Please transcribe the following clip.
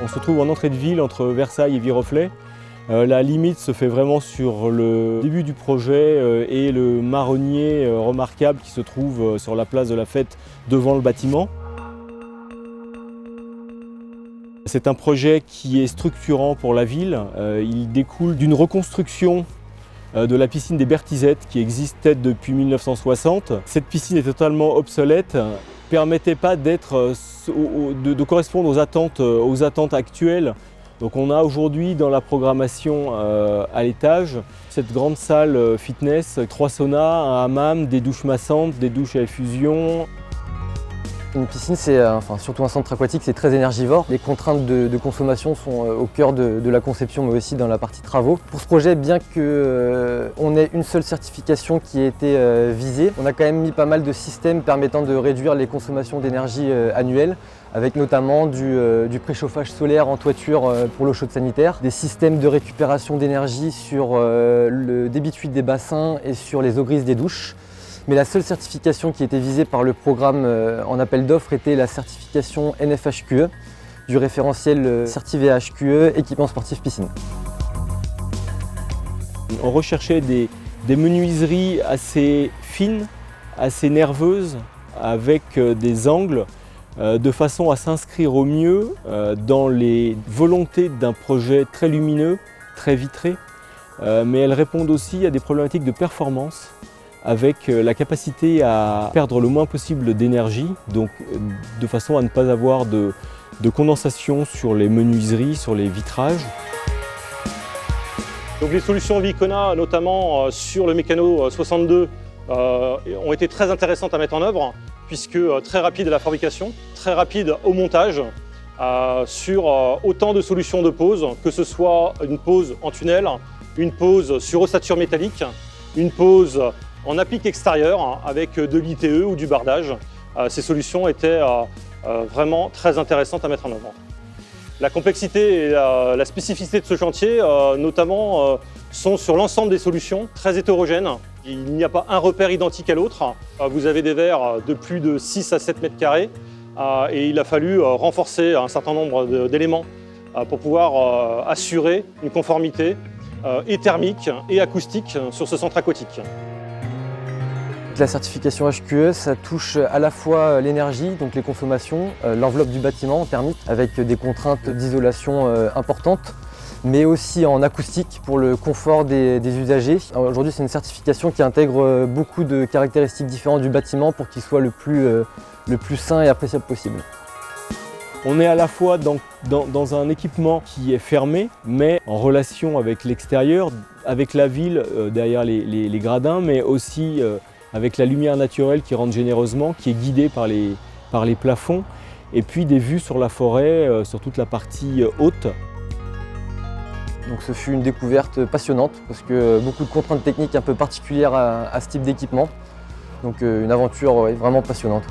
On se trouve en entrée de ville entre Versailles et Viroflay. La limite se fait vraiment sur le début du projet et le marronnier remarquable qui se trouve sur la place de la Fête devant le bâtiment. C'est un projet qui est structurant pour la ville. Il découle d'une reconstruction de la piscine des Bertizettes qui existait depuis 1960. Cette piscine est totalement obsolète, permettait pas de correspondre aux attentes actuelles. Donc on a aujourd'hui dans la programmation à l'étage cette grande salle fitness, 3 saunas, un hammam, des douches massantes, des douches à effusion. Une piscine, c'est surtout un centre aquatique, c'est très énergivore. Les contraintes de consommation sont au cœur de la conception, mais aussi dans la partie travaux. Pour ce projet, bien qu'on ait une seule certification qui a été visée, on a quand même mis pas mal de systèmes permettant de réduire les consommations d'énergie annuelles, avec notamment du préchauffage solaire en toiture pour l'eau chaude sanitaire, des systèmes de récupération d'énergie sur le débit de fuite des bassins et sur les eaux grises des douches. Mais la seule certification qui était visée par le programme en appel d'offres était la certification NFHQE du référentiel CertiVHQE équipement sportif piscine. On recherchait des menuiseries assez fines, assez nerveuses, avec des angles de façon à s'inscrire au mieux dans les volontés d'un projet très lumineux, très vitré, mais elles répondent aussi à des problématiques de performance, avec la capacité à perdre le moins possible d'énergie, donc de façon à ne pas avoir de condensation sur les menuiseries, sur les vitrages. Donc les solutions Vicona, notamment sur le mécano 62, ont été très intéressantes à mettre en œuvre, puisque très rapide à la fabrication, très rapide au montage, sur autant de solutions de pose, que ce soit une pose en tunnel, une pose sur ossature métallique, une pose en applique extérieur avec de l'ITE ou du bardage. Ces solutions étaient vraiment très intéressantes à mettre en œuvre. La complexité et la spécificité de ce chantier, notamment, sont sur l'ensemble des solutions, très hétérogènes. Il n'y a pas un repère identique à l'autre. Vous avez des verres de plus de 6 à 7 mètres carrés et il a fallu renforcer un certain nombre d'éléments pour pouvoir assurer une conformité et thermique et acoustique sur ce centre aquatique. La certification HQE, ça touche à la fois l'énergie, donc les consommations, l'enveloppe du bâtiment thermique, avec des contraintes d'isolation importantes, mais aussi en acoustique pour le confort des usagers. Aujourd'hui, c'est une certification qui intègre beaucoup de caractéristiques différentes du bâtiment pour qu'il soit le plus sain et appréciable possible. On est à la fois dans un équipement qui est fermé, mais en relation avec l'extérieur, avec la ville derrière les gradins, mais aussi avec la lumière naturelle qui rentre généreusement, qui est guidée par les plafonds, et puis des vues sur la forêt, sur toute la partie haute. Donc ce fut une découverte passionnante, parce que beaucoup de contraintes techniques un peu particulières à ce type d'équipement. Donc une aventure vraiment passionnante.